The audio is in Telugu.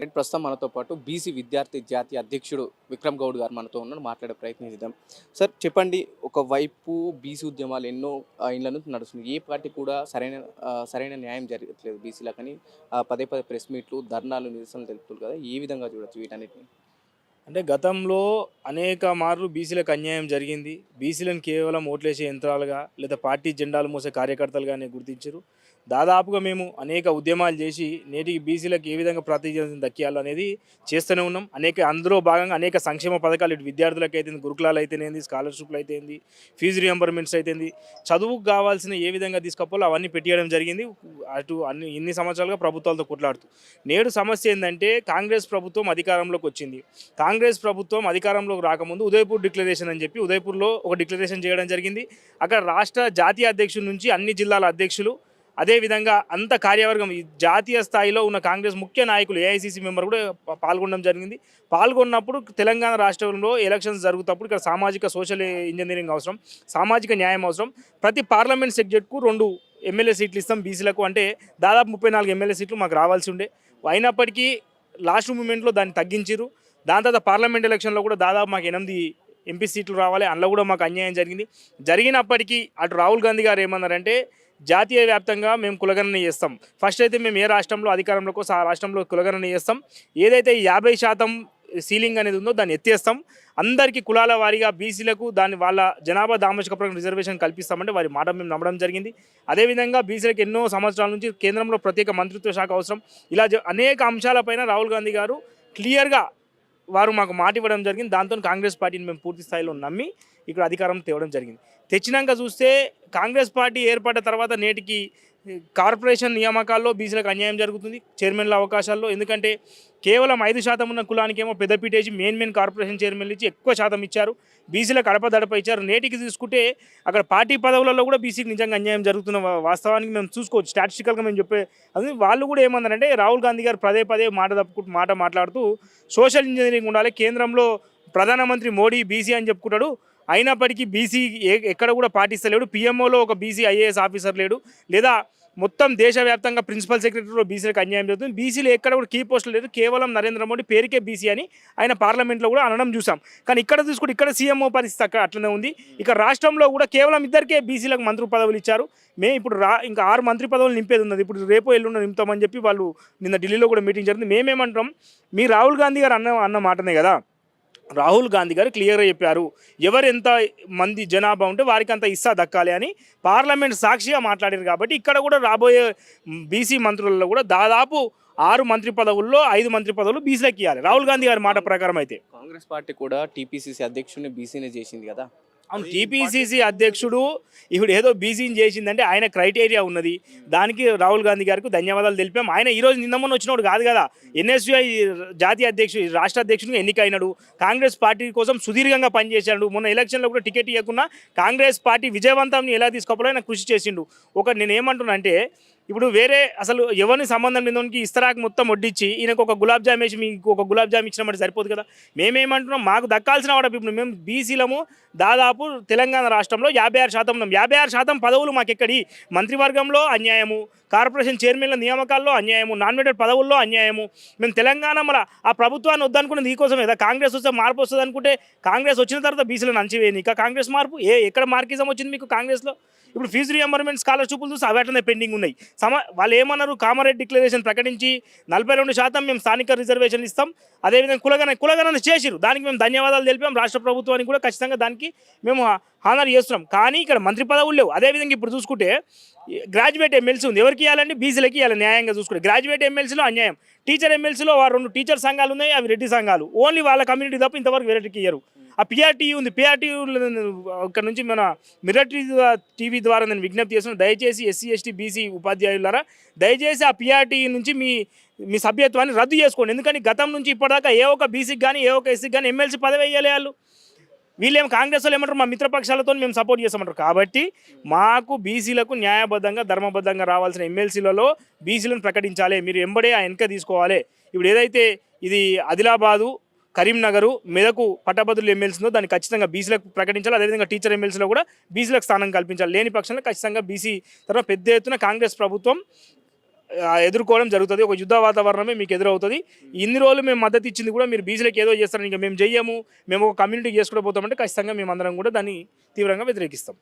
ప్రస్తుతం మనతో పాటు బీసీ విద్యార్థి జాతీయ అధ్యక్షుడు విక్రమ్ గౌడ్ గారు మనతో ఉన్నారు. మాట్లాడే ప్రయత్నం చేద్దాం. సార్ చెప్పండి, ఒకవైపు బీసీ ఉద్యమాలు ఎన్నో ఇండ్ల నుంచి నడుస్తున్నాయి. ఏ పార్టీ కూడా సరైన న్యాయం జరగట్లేదు బీసీలకని పదే పదే ప్రెస్ మీట్లు, ధర్నాలు, నిరసనలు తెలుపుతారు కదా. ఏ విధంగా చూడొచ్చు వీటన్నిటిని? అంటే గతంలో అనేక మార్లు బీసీలకు అన్యాయం జరిగింది. బీసీలను కేవలం ఓట్లేసే యంత్రాలుగా లేదా పార్టీ జెండాలు మోసే కార్యకర్తలుగానే గుర్తించారు. దాదాపుగా మేము అనేక ఉద్యమాలు చేసి నేటికి బీసీలకు ఏ విధంగా ప్రాతినిధ్యం దక్కియాలో అనేది చేస్తూనే ఉన్నాం. అందులో భాగంగా అనేక సంక్షేమ పథకాలు ఇటు విద్యార్థులకు అయితేంది, గురుకులాలు అయితేనేది, స్కాలర్షిప్లు అయితేంది, ఫీజు రియంబర్మెంట్స్ అయితేంది, చదువుకు కావాల్సిన ఏ విధంగా తీసుకపోలో అవన్నీ పెట్టియడం జరిగింది. అటు ఇన్ని సంవత్సరాలుగా ప్రభుత్వాలతో కొట్లాడుతూ నేడు సమస్య ఏంటంటే కాంగ్రెస్ ప్రభుత్వం అధికారంలోకి వచ్చింది. కాంగ్రెస్ ప్రభుత్వం అధికారంలోకి రాకముందు ఉదయపూర్ డిక్లరేషన్ అని చెప్పి ఉదయపూర్లో ఒక డిక్లరేషన్ చేయడం జరిగింది. అక్కడ రాష్ట్ర జాతీయ అధ్యక్షుల నుంచి అన్ని జిల్లాల అధ్యక్షులు, అదేవిధంగా అంత కార్యవర్గం ఈ జాతీయ స్థాయిలో ఉన్న కాంగ్రెస్ ముఖ్య నాయకులు ఏఐసిసి మెంబర్ కూడా పాల్గొనడం జరిగింది. పాల్గొన్నప్పుడు తెలంగాణ రాష్ట్రంలో ఎలక్షన్స్ జరుగుతప్పుడు ఇక్కడ సోషల్ ఇంజనీరింగ్ అవసరం, సామాజిక న్యాయం అవసరం. ప్రతి పార్లమెంట్ సెగ్జెట్కు 2 ఎమ్మెల్యే సీట్లు ఇస్తాం బీసీలకు, అంటే దాదాపు 34 ఎమ్మెల్యే సీట్లు మాకు రావాల్సి ఉండే. అయినప్పటికీ లాస్ట్ మూమెంట్లో దాన్ని తగ్గించారు. దాని తర్వాత పార్లమెంట్ ఎలక్షన్లో కూడా దాదాపు మాకు 8 ఎంపీ సీట్లు రావాలి, అందులో కూడా మాకు అన్యాయం జరిగినప్పటికీ అటు రాహుల్ గాంధీ గారు ఏమన్నారంటే జాతీయ వ్యాప్తంగా మేము కులగణన చేస్తాం. ఫస్ట్ అయితే మేము ఏ రాష్ట్రంలో అధికారంలోకి ఆ రాష్ట్రంలో కులగణన చేస్తాం. ఏదైతే 50% సీలింగ్ అనేది ఉందో దాన్ని ఎత్తేస్తాం. అందరికీ కులాల వారీగా బీసీలకు వాళ్ళ జనాభా దామోచక ప్రకారం రిజర్వేషన్ కల్పిస్తామంటే వారి మాట మేము నమ్మడం జరిగింది. అదేవిధంగా బీసీలకు ఎన్నో సంవత్సరాల నుంచి కేంద్రంలో ప్రత్యేక మంత్రిత్వ శాఖ అవసరం. ఇలా అనేక అంశాలపైన రాహుల్ గాంధీ గారు క్లియర్గా వారు మాకు మాట ఇవ్వడం జరిగింది. దాంతో కాంగ్రెస్ పార్టీని మేము పూర్తి స్థాయిలో నమ్మి ఇక్కడ అధికారం తేవడం జరిగింది. తెచ్చినాక చూస్తే కాంగ్రెస్ పార్టీ ఏర్పడ్డ తర్వాత నేటికి కార్పొరేషన్ నియామకాల్లో బీసీలకు అన్యాయం జరుగుతుంది, చైర్మన్ల అవకాశాల్లో. ఎందుకంటే కేవలం 5% ఉన్న కులానికేమో పెద్దపీట వేసి మెయిన్ కార్పొరేషన్ చైర్మన్లు ఇచ్చి ఎక్కువ శాతం ఇచ్చారు. బీసీలకు అడపదడప ఇచ్చారు. నేటికి చూసుకుంటే అక్కడ పార్టీ పదవులలో కూడా బీసీకి నిజంగా అన్యాయం జరుగుతున్న వాస్తవానికి మేము చూసుకోవచ్చు. స్టాటిస్టికల్గా మేము చెప్పే అది వాళ్ళు కూడా ఏమన్నారంటే రాహుల్ గాంధీ గారు పదే మాట మాట్లాడుతూ సోషల్ ఇంజనీరింగ్ ఉండాలి, కేంద్రంలో ప్రధానమంత్రి మోడీ బీసీ అని చెప్పుకుంటాడు, అయినప్పటికీ బీసీ ఎక్కడ కూడా పాటిస్తలేడు. పిఎంఓలో ఒక బీసీ ఐఏఎస్ ఆఫీసర్ లేడు, లేదా మొత్తం దేశవ్యాప్తంగా ప్రిన్సిపల్ సెక్రటరీలో బీసీలకు అన్యాయం జరుగుతుంది. బీసీలు ఎక్కడ కూడా కీ పోస్టులు లేదు, కేవలం నరేంద్ర మోడీ పేరుకే బీసీ అని ఆయన పార్లమెంట్లో కూడా అనడం చూసాం. కానీ ఇక్కడ చూసుకుంటే ఇక్కడ సీఎంఓ పరిస్థితి అక్కడ అట్లనే ఉంది. ఇక రాష్ట్రంలో కూడా కేవలం 2 బీసీలకు మంత్రి పదవులు ఇచ్చారు. ఇప్పుడు ఇంకా 6 మంత్రి పదవులు నింపేది ఉన్నది. ఇప్పుడు రేపు ఎల్లుండి నింపుతామని చెప్పి వాళ్ళు నిన్న ఢిల్లీలో కూడా మీటింగ్ జరిగింది. మేమేమంటాం, మీ రాహుల్ గాంధీ గారు అన్న మాటనే కదా. రాహుల్ గాంధీ గారు క్లియర్గా చెప్పారు, ఎవరు ఎంత మంది జనాభా ఉంటే వారికి అంత ఇస్తా దక్కాలి అని పార్లమెంట్ సాక్షిగా మాట్లాడారు. కాబట్టి ఇక్కడ కూడా రాబోయే బీసీ మంత్రులలో కూడా దాదాపు 6 మంత్రి పదవుల్లో 5 మంత్రి పదవులు బీసీలకు ఇవ్వాలి రాహుల్ గాంధీ గారి మాట ప్రకారం. అయితే కాంగ్రెస్ పార్టీ కూడా టీపీసీసీ అధ్యక్షుడిని బీసీనే చేసింది కదా. అవును, టీపీసీసీ అధ్యక్షుడు ఇప్పుడు ఏదో బీసీని చేసిందంటే ఆయన క్రైటీరియా ఉన్నది. దానికి రాహుల్ గాంధీ గారికి ధన్యవాదాలు తెలిపాం. ఆయన ఈరోజు నిన్న మొన్న వచ్చినోడు కాదు కదా. ఎన్ఎస్యుఐ జాతీయ అధ్యక్షుడు, రాష్ట్ర అధ్యక్షుడిగా ఎన్నికైనాడు. కాంగ్రెస్ పార్టీ కోసం సుదీర్ఘంగా పనిచేశాడు. మొన్న ఎలక్షన్లో కూడా టికెట్ ఇవ్వకుండా కాంగ్రెస్ పార్టీ విజయవంతం ఎలా తీసుకోవాలో ఆయన కృషి చేసిండు. నేనేమంటున్నా అంటే ఇప్పుడు వేరే అసలు ఎవరిని సంబంధం లేనికి ఇస్తరాకు మొత్తం వడ్డించి ఈయనకు ఒక గులాబ్ జామ్ వేసి మీకు ఒక గులాబ్ జామ్ ఇచ్చినప్పుడు సరిపోదు కదా. మేమేమంటున్నాం, మాకు దక్కాల్సిన వాడు ఇప్పుడు మేము బీసీలము దాదాపు తెలంగాణ రాష్ట్రంలో 56% ఉన్నాం. 56% పదవులు మాకెక్కడి? మంత్రివర్గంలో అన్యాయము, కార్పొరేషన్ చైర్మన్ల నియామకాల్లో అన్యాయము, నామినేటెడ్ పదవుల్లో అన్యాయము. మేము తెలంగాణ మన ఆ ప్రభుత్వాన్ని వద్దనుకున్నది నీకోసం కదా. కాంగ్రెస్ వస్తే మార్పు వస్తుంది అనుకుంటే కాంగ్రెస్ వచ్చిన తర్వాత బీసీలను అంచివేయని ఇక కాంగ్రెస్ మార్పు ఎక్కడ మార్కిజం వచ్చింది మీకు కాంగ్రెస్లో? ఇప్పుడు ఫీజు రియంబర్మెంట్ స్కాలర్షిప్లు చూసి అవేటనే పెండింగ్ ఉన్నాయి. వాళ్ళు ఏమన్నారు, కామారెడ్డి డిక్లరేషన్ ప్రకటించి 42% మేము స్థానిక రిజర్వేషన్లు ఇస్తాం, అదేవిధంగా కులగణన చేసిరు. దానికి మేము ధన్యవాదాలు తెలిపాం. రాష్ట్ర ప్రభుత్వానికి కూడా ఖచ్చితంగా దానికి మేము హానర్ చేస్తున్నాం. కానీ ఇక్కడ మంత్రి పదవులు లేవు. అదేవిధంగా ఇప్పుడు చూసుకుంటే గ్రాడ్యుయేట్ ఎమ్మెల్సీ ఉంది, ఎవరికి ఇవ్వాలండి? బీసీలకి ఇవ్వాలి. న్యాయంగా చూసుకుంటే గ్రాడ్యుయేట్ ఎమ్మెల్సీలో అన్యాయం. టీచర్ ఎమ్మెల్సీలో 2 టీచర్ సంఘాలు ఉన్నాయి, అవి రెడ్డి సంఘాలు. ఓన్లీ వాళ్ళ కమ్యూనిటీ తప్ప ఇంతవరకు వేరేటికి ఇయ్యరు. ఆ పిఆర్టీ ఉంది, పిఆర్టీ ఇక్కడ నుంచి మన మిర్రర్ టీవీ ద్వారా నేను విజ్ఞప్తి చేస్తున్నాను, దయచేసి ఎస్సీ ఎస్టీ బీసీ ఉపాధ్యాయులారా దయచేసి ఆ పిఆర్టీ నుంచి మీ సభ్యత్వాన్ని రద్దు చేసుకోండి. ఎందుకంటే గతం నుంచి ఇప్పటిదాకా ఏ ఒక్క బీసీకి కానీ ఏ ఒక్క ఎస్సీకి కానీ ఎమ్మెల్సీ పదవి వేయాలి. వీళ్ళేమో కాంగ్రెస్ వాళ్ళు ఏమంటారు, మా మిత్రపక్షాలతో మేము సపోర్ట్ చేస్తామంటారు. కాబట్టి మాకు బీసీలకు న్యాయబద్ధంగా ధర్మబద్ధంగా రావాల్సిన ఎమ్మెల్సీలలో బీసీలను ప్రకటించాలి. మీరు ఎంబడే ఆ వెనక తీసుకోవాలి. ఇప్పుడు ఏదైతే ఇది ఆదిలాబాదు, కరీంనగర్, మెదకు పట్టభద్రులు ఎమ్మెల్సీలో దాన్ని ఖచ్చితంగా బీసీలకు ప్రకటించాలి. అదేవిధంగా టీచర్ ఎమ్మెల్సీలో కూడా బీసీలకు స్థానం కల్పించాలి. లేని పక్షంలో ఖచ్చితంగా బీసీ తరఫున పెద్ద ఎత్తున కాంగ్రెస్ ప్రభుత్వం ఎదుర్కోవడం జరుగుతుంది. ఒక యుద్ధ వాతావరణమే మీకు ఎదురవుతుంది. ఇన్ని రోజులు మేము మద్దతు ఇచ్చింది కూడా మీరు బీసీలకు ఏదో చేస్తారని ఇంకా మేము చెయ్యము, మేము ఒక కమ్యూనిటీకి చేసుకుంటూ పోతామంటే ఖచ్చితంగా మేము అందరం కూడా దాన్ని తీవ్రంగా వ్యతిరేకిస్తాం.